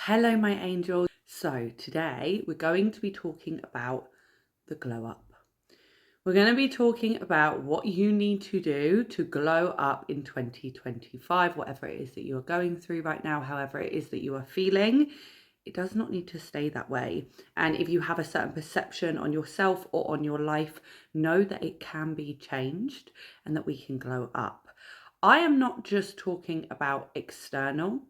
Hello, my angels. So, today we're going to be talking about the glow up. We're going to be talking about what you need to do to glow up in 2025, whatever it is that you are going through right now, however it is that you are feeling. It does not need to stay that way. And if you have a certain perception on yourself or on your life, know that it can be changed and that we can glow up. I am not just talking about external.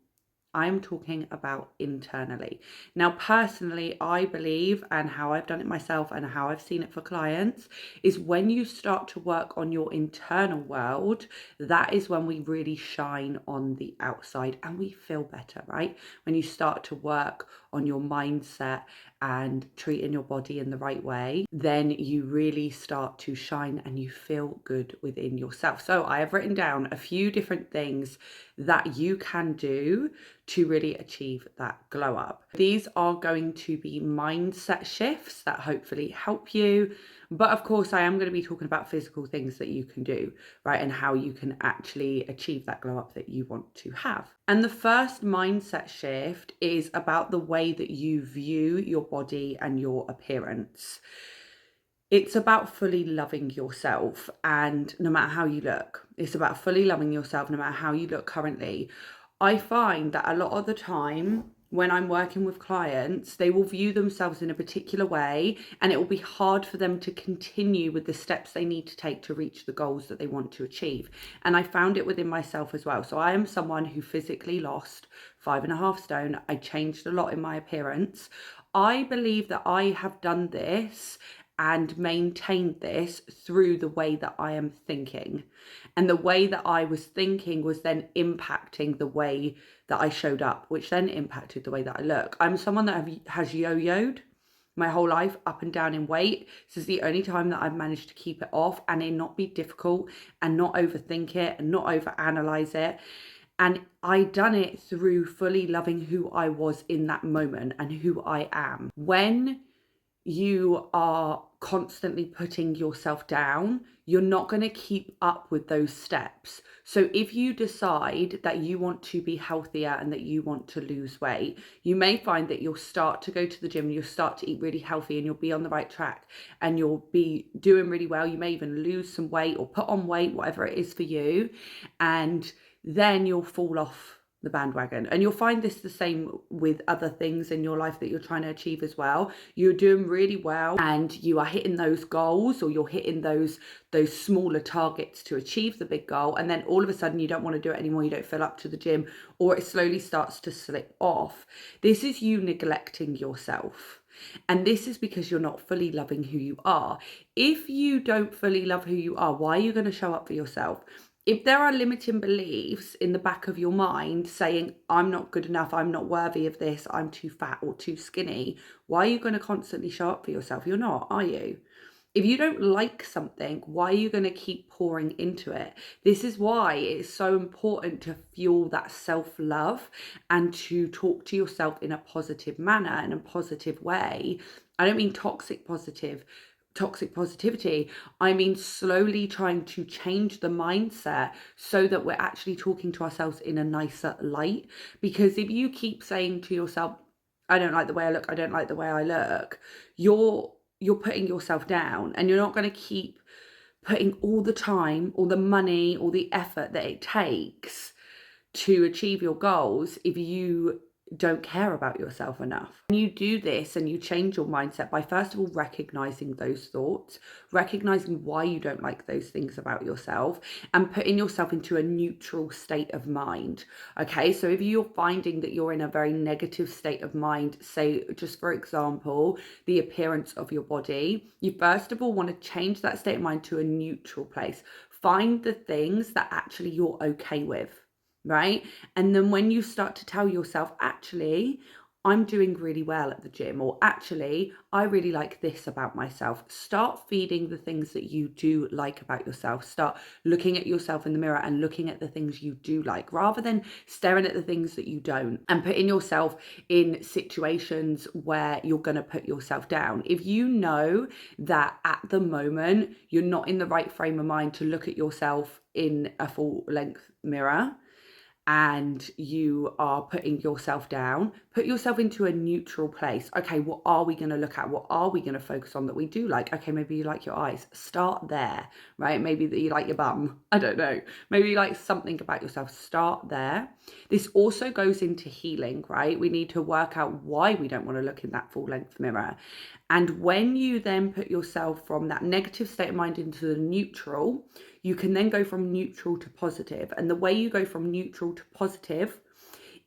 I'm talking about internally. Now, personally, I believe, and how I've done it myself and how I've seen it for clients, is when you start to work on your internal world, that is when we really shine on the outside and we feel better, right? When you start to work on your mindset and treating your body in the right way, then you really start to shine and you feel good within yourself. So I have written down a few different things that you can do to really achieve that glow up. These are going to be mindset shifts that hopefully help you. But of course, I am going to be talking about physical things that you can do, right? And how you can actually achieve that glow up that you want to have. And the first mindset shift is about the way that you view your body and your appearance. It's about fully loving yourself, and no matter how you look, it's about fully loving yourself no matter how you look currently. I find that a lot of the time when I'm working with clients, they will view themselves in a particular way and it will be hard for them to continue with the steps they need to take to reach the goals that they want to achieve. And I found it within myself as well. So I am someone who physically lost 5.5 stone. I changed a lot in my appearance. I believe that I have done this and maintained this through the way that I am thinking. And the way that I was thinking was then impacting the way that I showed up, which then impacted the way that I look. I'm someone that has yo-yoed my whole life up and down in weight. This is the only time that I've managed to keep it off and it not be difficult and not overthink it and not overanalyze it. And I done it through fully loving who I was in that moment and who I am. When you are constantly putting yourself down, you're not going to keep up with those steps. So if you decide that you want to be healthier and that you want to lose weight, you may find that you'll start to go to the gym, you'll start to eat really healthy and you'll be on the right track and you'll be doing really well. You may even lose some weight or put on weight, whatever it is for you. And then you'll fall off the bandwagon. And you'll find this the same with other things in your life that you're trying to achieve as well. You're doing really well and you are hitting those goals, or you're hitting those smaller targets to achieve the big goal, and then all of a sudden you don't want to do it anymore, you don't feel up to the gym, or it slowly starts to slip off. This is you neglecting yourself. And this is because you're not fully loving who you are. If you don't fully love who you are, why are you going to show up for yourself? If there are limiting beliefs in the back of your mind saying, I'm not good enough, I'm not worthy of this, I'm too fat or too skinny, why are you going to constantly show up for yourself? You're not, are you? If you don't like something, why are you going to keep pouring into it? This is why it's so important to fuel that self-love and to talk to yourself in a positive manner, in a positive way. I don't mean toxic positivity. I mean slowly trying to change the mindset so that we're actually talking to ourselves in a nicer light. Because if you keep saying to yourself, I don't like the way I look, I don't like the way I look, you're putting yourself down, and you're not going to keep putting all the time, all the money, all the effort that it takes to achieve your goals if you don't care about yourself enough. And you do this and you change your mindset by first of all recognizing those thoughts, recognizing why you don't like those things about yourself, and putting yourself into a neutral state of mind. Okay, so if you're finding that you're in a very negative state of mind, say just for example the appearance of your body, you first of all want to change that state of mind to a neutral place. Find the things that actually you're okay with, right? And then when you start to tell yourself, actually, I'm doing really well at the gym, or actually, I really like this about myself. Start feeding the things that you do like about yourself. Start looking at yourself in the mirror and looking at the things you do like, rather than staring at the things that you don't, and putting yourself in situations where you're going to put yourself down. If you know that at the moment, you're not in the right frame of mind to look at yourself in a full length mirror, and you are putting yourself down, Put yourself into a neutral place. Okay, what are we going to look at? What are we going to focus on that we do like? Okay, maybe you like your eyes. Start there, right? Maybe that you like your bum. I don't know. Maybe you like something about yourself. Start there. This also goes into healing, right? We need to work out why we don't want to look in that full length mirror. And when you then put yourself from that negative state of mind into the neutral, you can then go from neutral to positive. And the way you go from neutral to positive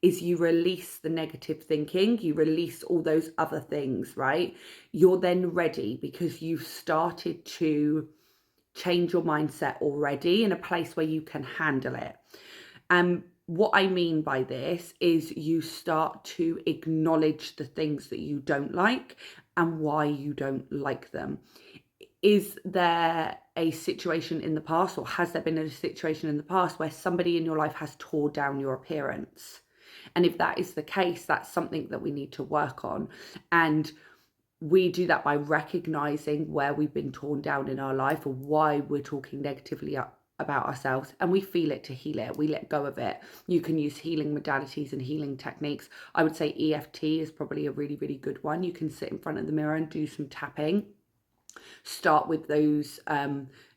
is you release the negative thinking, you release all those other things, right? You're then ready because you've started to change your mindset already in a place where you can handle it. And what I mean by this is you start to acknowledge the things that you don't like and why you don't like them. Is there a situation in the past, or has there been a situation in the past where somebody in your life has tore down your appearance? And if that is the case, that's something that we need to work on. And we do that by recognizing where we've been torn down in our life or why we're talking negatively about ourselves, and we feel it to heal it. We let go of it. You can use healing modalities and healing techniques. I would say EFT is probably a really, really good one. You can sit in front of the mirror and do some tapping. Start with those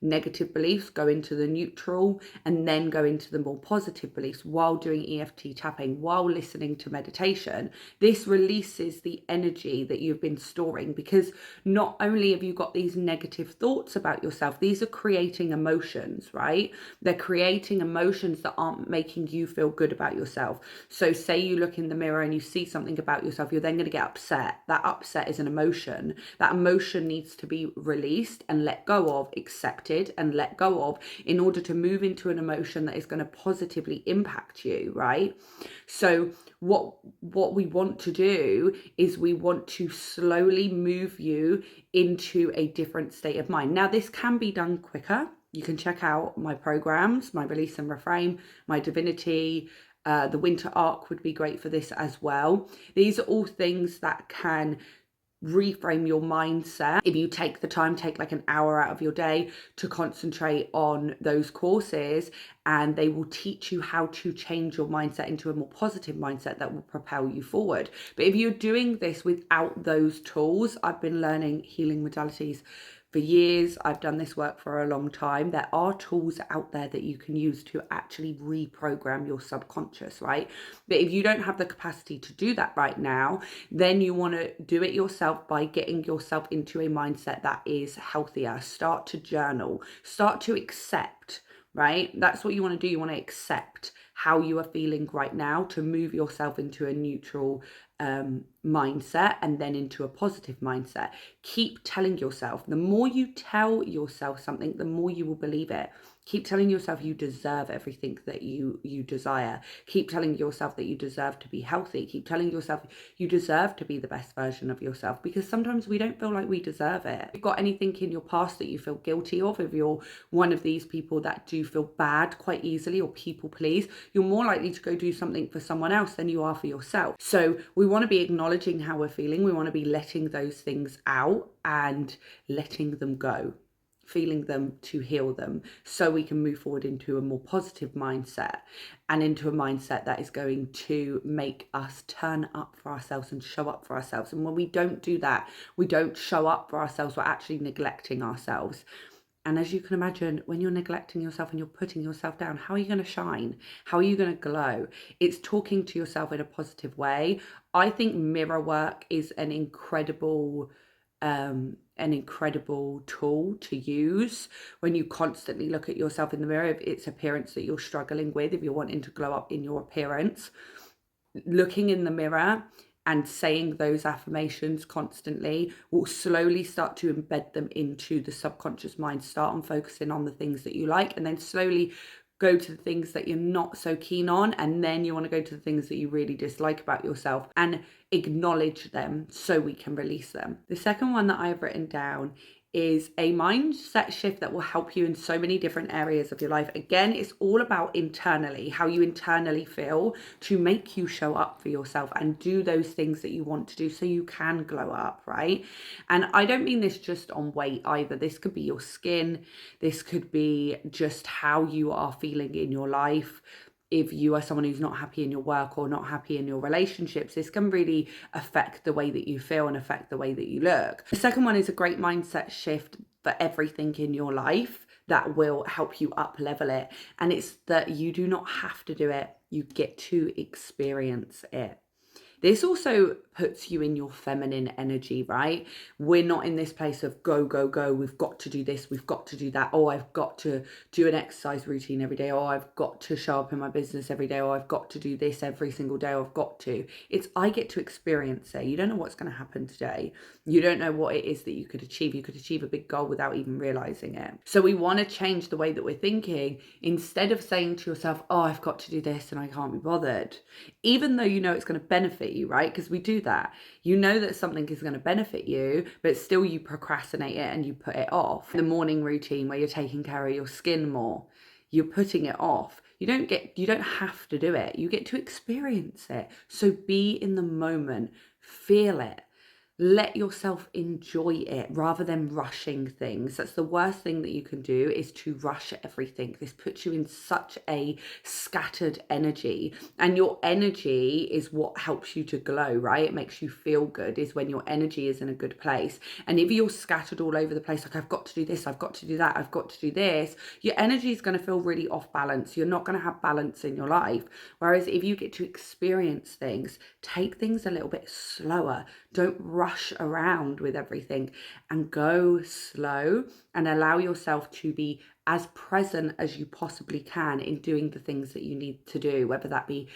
negative beliefs, go into the neutral, and then go into the more positive beliefs while doing EFT tapping, while listening to meditation. This releases the energy that you've been storing, because not only have you got these negative thoughts about yourself, these are creating emotions, right? They're creating emotions that aren't making you feel good about yourself. So say you look in the mirror and you see something about yourself, you're then going to get upset. That upset is an emotion. That emotion needs to be released and let go of, accepted and let go of, in order to move into an emotion that is going to positively impact you, right? So what we want to do is we want to slowly move you into a different state of mind. Now, this can be done quicker. You can check out my programs, my Release and Reframe, my Divinity, the Winter Arc would be great for this as well. These are all things that can reframe your mindset. If you take the time, take like an hour out of your day to concentrate on those courses, and they will teach you how to change your mindset into a more positive mindset that will propel you forward. But if you're doing this without those tools, I've been learning healing modalities for years. I've done this work for a long time. There are tools out there that you can use to actually reprogram your subconscious, right? But if you don't have the capacity to do that right now, then you want to do it yourself by getting yourself into a mindset that is healthier. Start to journal, start to accept, right? That's what you want to do. You want to accept how you are feeling right now to move yourself into a neutral mindset and then into a positive mindset. Keep telling yourself. The more you tell yourself something, the more you will believe it. Keep telling yourself you deserve everything that you desire. Keep telling yourself that you deserve to be healthy. Keep telling yourself you deserve to be the best version of yourself, because sometimes we don't feel like we deserve it. If you've got anything in your past that you feel guilty of, if you're one of these people that do feel bad quite easily or people please, you're more likely to go do something for someone else than you are for yourself. So we want to be acknowledging how we're feeling. We want to be letting those things out and letting them go, feeling them to heal them, so we can move forward into a more positive mindset and into a mindset that is going to make us turn up for ourselves and show up for ourselves. And when we don't do that, we don't show up for ourselves, we're actually neglecting ourselves. And as you can imagine, when you're neglecting yourself and you're putting yourself down, how are you going to shine? How are you going to glow? It's talking to yourself in a positive way. I think mirror work is an incredible tool to use when you constantly look at yourself in the mirror. If it's appearance that you're struggling with, if you're wanting to glow up in your appearance, looking in the mirror and saying those affirmations constantly will slowly start to embed them into the subconscious mind. Start on focusing on the things that you like, and then slowly go to the things that you're not so keen on, and then you want to go to the things that you really dislike about yourself and acknowledge them so we can release them. The second one that I've written down is a mindset shift that will help you in so many different areas of your life. Again, it's all about internally, how you internally feel to make you show up for yourself and do those things that you want to do so you can glow up, right? And I don't mean this just on weight either. This could be your skin. This could be just how you are feeling in your life. if you are someone who's not happy in your work or not happy in your relationships, this can really affect the way that you feel and affect the way that you look. The second one is a great mindset shift for everything in your life that will help you up level it. And it's that you do not have to do it, you get to experience it. This also puts you in your feminine energy, right? We're not in this place of go, go, go. We've got to do this. We've got to do that. Oh, I've got to do an exercise routine every day. Oh, I've got to show up in my business every day. Oh, I've got to do this every single day. Oh, I've got to. It's I get to experience it. You don't know what's going to happen today. You don't know what it is that you could achieve. You could achieve a big goal without even realizing it. So we want to change the way that we're thinking. Instead of saying to yourself, oh, I've got to do this and I can't be bothered, even though you know it's going to benefit you, right? Because we do that. You know that something is going to benefit you, but still you procrastinate it and you put it off. The morning routine where you're taking care of your skin more, you're putting it off. You don't have to do it. You get to experience it. So be in the moment, feel it. Let yourself enjoy it rather than rushing things. That's the worst thing that you can do, is to rush everything. This puts you in such a scattered energy, and your energy is what helps you to glow, right? It makes you feel good, is when your energy is in a good place. And if you're scattered all over the place, like I've got to do this, I've got to do that, I've got to do this, your energy is going to feel really off balance. You're not going to have balance in your life. Whereas if you get to experience things, take things a little bit slower, don't rush around with everything, and go slow and allow yourself to be as present as you possibly can in doing the things that you need to do, whether that be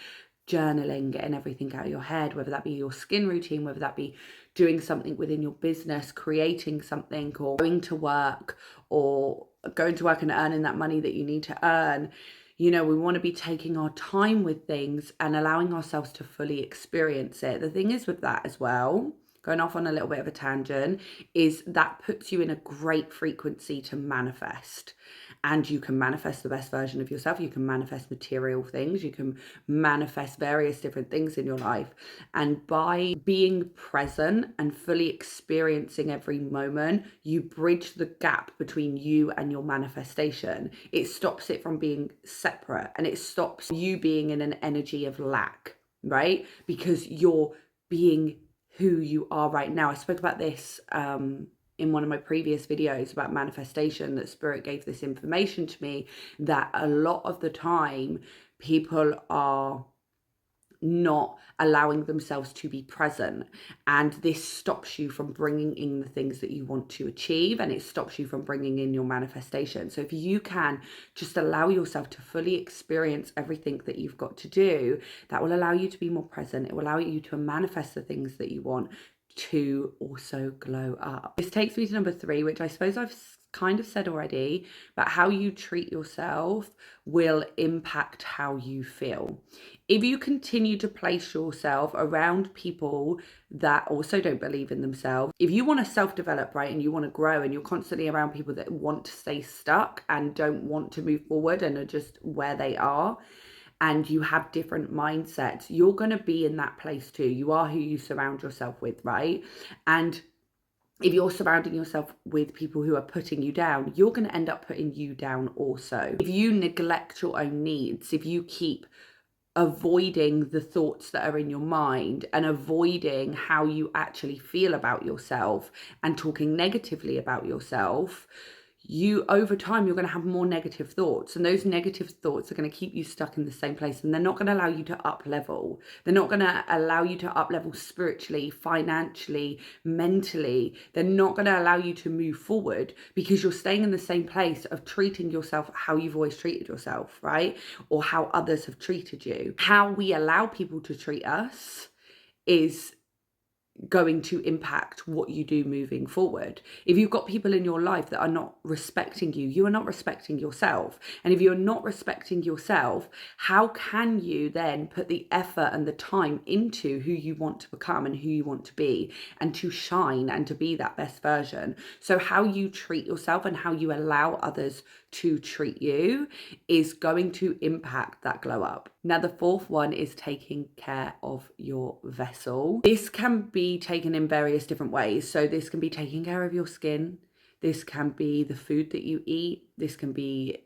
journaling, getting everything out of your head, whether that be your skin routine, whether that be doing something within your business, creating something, or going to work and earning that money that you need to earn. You know, we want to be taking our time with things and allowing ourselves to fully experience it. The thing is with that as well, going off on a little bit of a tangent, is that puts you in a great frequency to manifest. And you can manifest the best version of yourself. You can manifest material things. You can manifest various different things in your life. And by being present and fully experiencing every moment, you bridge the gap between you and your manifestation. It stops it from being separate, and it stops you being in an energy of lack, right? Because you're being who you are right now. I spoke about this in one of my previous videos about manifestation, that Spirit gave this information to me, that a lot of the time people are not allowing themselves to be present, and this stops you from bringing in the things that you want to achieve, and it stops you from bringing in your manifestation. So if you can just allow yourself to fully experience everything that you've got to do, that will allow you to be more present. It will allow you to manifest the things that you want to also glow up. This takes me to number 3, which I suppose I've kind of said already, but how you treat yourself will impact how you feel. If you continue to place yourself around people that also don't believe in themselves, if you want to self-develop, right, and you want to grow, and you're constantly around people that want to stay stuck and don't want to move forward and are just where they are, and you have different mindsets, you're going to be in that place too. You are who you surround yourself with, right? And if you're surrounding yourself with people who are putting you down, you're going to end up putting you down also. If you neglect your own needs, if you keep avoiding the thoughts that are in your mind and avoiding how you actually feel about yourself and talking negatively about yourself, you, over time, you're going to have more negative thoughts, and those negative thoughts are going to keep you stuck in the same place, and they're not going to allow you to up level. They're not going to allow you to up level spiritually, financially, mentally. They're not going to allow you to move forward, because you're staying in the same place of treating yourself how you've always treated yourself, right? Or how others have treated you. How we allow people to treat us is going to impact what you do moving forward. If you've got people in your life that are not respecting you, you are not respecting yourself. And if you're not respecting yourself, how can you then put the effort and the time into who you want to become and who you want to be, and to shine and to be that best version? So how you treat yourself and how you allow others to treat you is going to impact that glow up. Now, the 4th one is taking care of your vessel. This can be taken in various different ways. So this can be taking care of your skin. This can be the food that you eat. This can be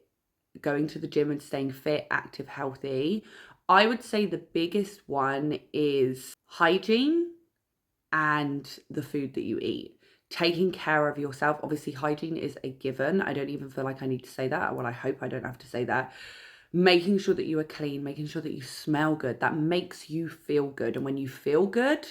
going to the gym and staying fit, active, healthy, I would say the biggest one is hygiene and the food that you eat. Taking care of yourself. Obviously, hygiene is a given. I don't even feel like I need to say that. Well, I hope I don't have to say that. Making sure that you are clean, making sure that you smell good. That makes you feel good. And when you feel good,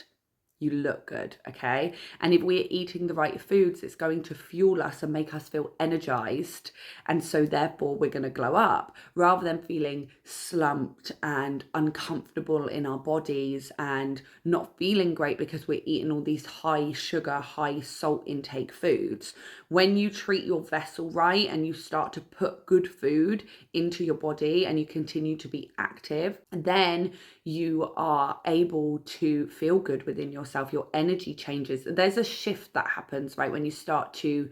you look good, okay? And if we're eating the right foods, it's going to fuel us and make us feel energized. And so therefore we're going to glow up rather than feeling slumped and uncomfortable in our bodies and not feeling great because we're eating all these high sugar, high salt intake foods. When you treat your vessel right and you start to put good food into your body and you continue to be active, then you are able to feel good within yourself. Your energy changes. There's a shift that happens, right? When you start to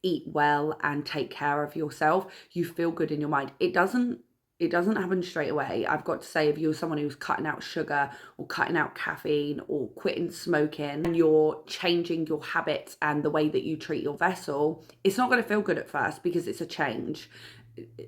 eat well and take care of yourself, you feel good in your mind. It doesn't happen straight away. I've got to say, if you're someone who's cutting out sugar or cutting out caffeine or quitting smoking and you're changing your habits and the way that you treat your vessel, it's not going to feel good at first because it's a change.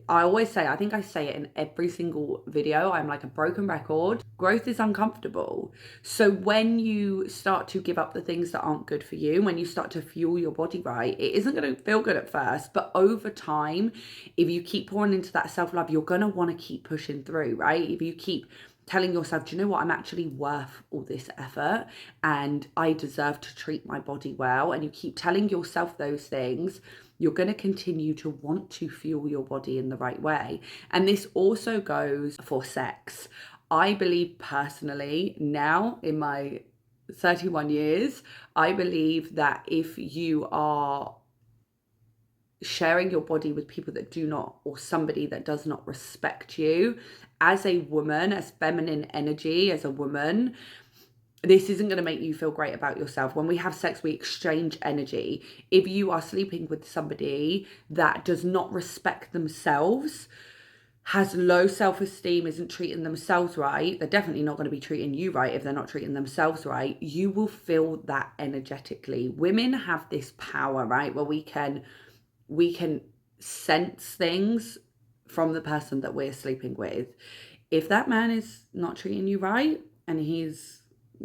I always say, I think I say it in every single video, I'm like a broken record. Growth is uncomfortable. So when you start to give up the things that aren't good for you, when you start to fuel your body right, it isn't going to feel good at first, but over time, if you keep pouring into that self-love, you're going to want to keep pushing through, right? If you keep telling yourself, do you know what, I'm actually worth all this effort and I deserve to treat my body well, and you keep telling yourself those things, you're going to continue to want to fuel your body in the right way. And this also goes for sex. I believe personally, now in my 31 years, I believe that if you are sharing your body with people that do not, or somebody that does not respect you as a woman, as feminine energy, as a woman, this isn't going to make you feel great about yourself. When we have sex, we exchange energy. If you are sleeping with somebody that does not respect themselves, has low self-esteem, isn't treating themselves right, they're definitely not going to be treating you right if they're not treating themselves right. You will feel that energetically. Women have this power, right, where we can sense things from the person that we're sleeping with. If that man is not treating you right and he's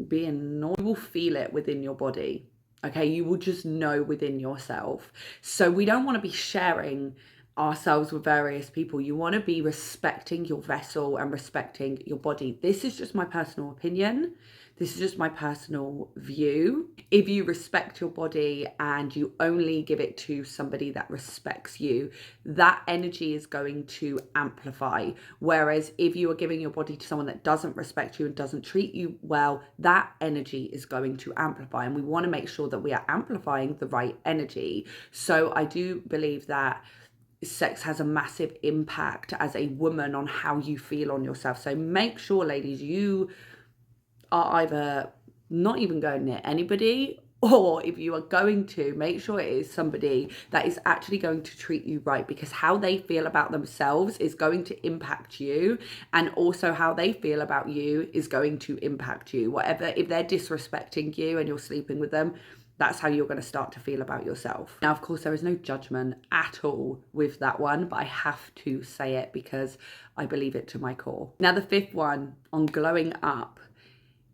being normal, you will feel it within your body. Okay, you will just know within yourself. So we don't want to be sharing ourselves with various people. You want to be respecting your vessel and respecting your body. This is just my personal opinion. This is just my personal view. If you respect your body and you only give it to somebody that respects you, that energy is going to amplify. Whereas if you are giving your body to someone that doesn't respect you and doesn't treat you well, that energy is going to amplify. And we want to make sure that we are amplifying the right energy. So I do believe that sex has a massive impact as a woman on how you feel on yourself. So make sure, ladies, you are either not even going near anybody, or if you are going to, make sure it is somebody that is actually going to treat you right, because how they feel about themselves is going to impact you, and also how they feel about you is going to impact you. Whatever, if they're disrespecting you and you're sleeping with them, that's how you're going to start to feel about yourself. Now, of course, there is no judgment at all with that one, but I have to say it because I believe it to my core. Now, the fifth one on glowing up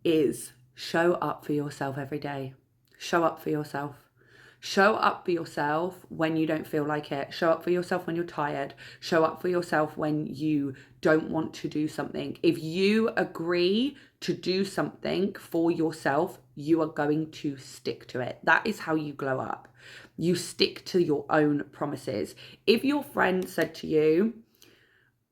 is show up for yourself every day. Show up for yourself. Show up for yourself when you don't feel like it. Show up for yourself when you're tired. Show up for yourself when you don't want to do something. If you agree to do something for yourself, you are going to stick to it. That is how you glow up. You stick to your own promises. If your friend said to you,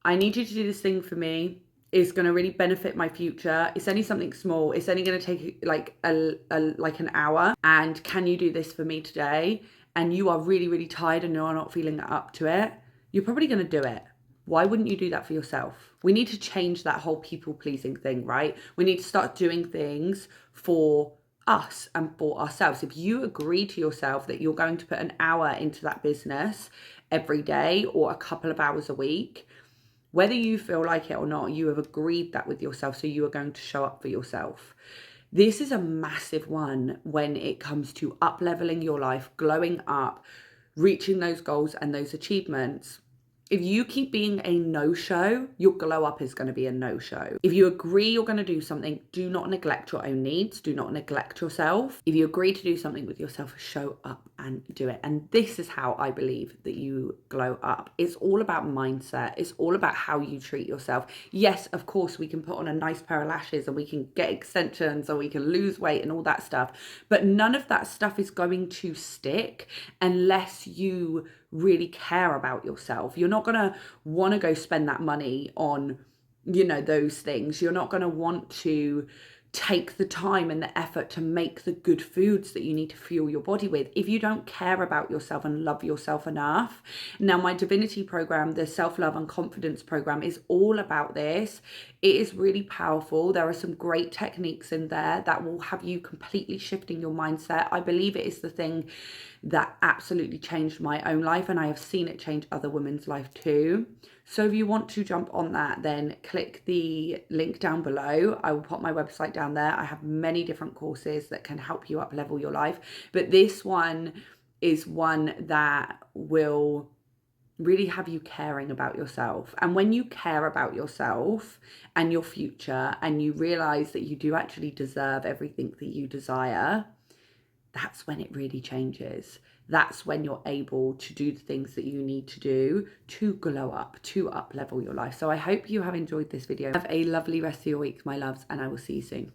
I need you to do this thing for me, is going to really benefit my future. It's only something small. It's only going to take like an hour. And can you do this for me today? And you are really, really tired and you're not feeling up to it. You're probably going to do it. Why wouldn't you do that for yourself? We need to change that whole people pleasing thing, right? We need to start doing things for us and for ourselves. If you agree to yourself that you're going to put an hour into that business every day or a couple of hours a week, whether you feel like it or not, you have agreed that with yourself, so you are going to show up for yourself. This is a massive one when it comes to up-leveling your life, glowing up, reaching those goals and those achievements. If you keep being a no-show, your glow up is going to be a no-show. If you agree you're going to do something, do not neglect your own needs. Do not neglect yourself. If you agree to do something with yourself, show up and do it. And this is how I believe that you glow up. It's all about mindset. It's all about how you treat yourself. Yes, of course, we can put on a nice pair of lashes and we can get extensions or we can lose weight and all that stuff. But none of that stuff is going to stick unless you really care about yourself. You're not going to want to go spend that money on, those things. You're not going to want to take the time and the effort to make the good foods that you need to fuel your body with if you don't care about yourself and love yourself enough. Now, my divinity program, the self-love and confidence program, is all about this. It is really powerful. There are some great techniques in there that will have you completely shifting your mindset. I believe it is the thing that absolutely changed my own life, and I have seen it change other women's life too. So if you want to jump on that, then click the link down below. I will pop my website down there. I have many different courses that can help you up level your life, but this one is one that will really have you caring about yourself. And when you care about yourself and your future, and you realize that you do actually deserve everything that you desire, that's when it really changes. That's when you're able to do the things that you need to do to glow up, to up level your life. So I hope you have enjoyed this video. Have a lovely rest of your week, my loves, and I will see you soon.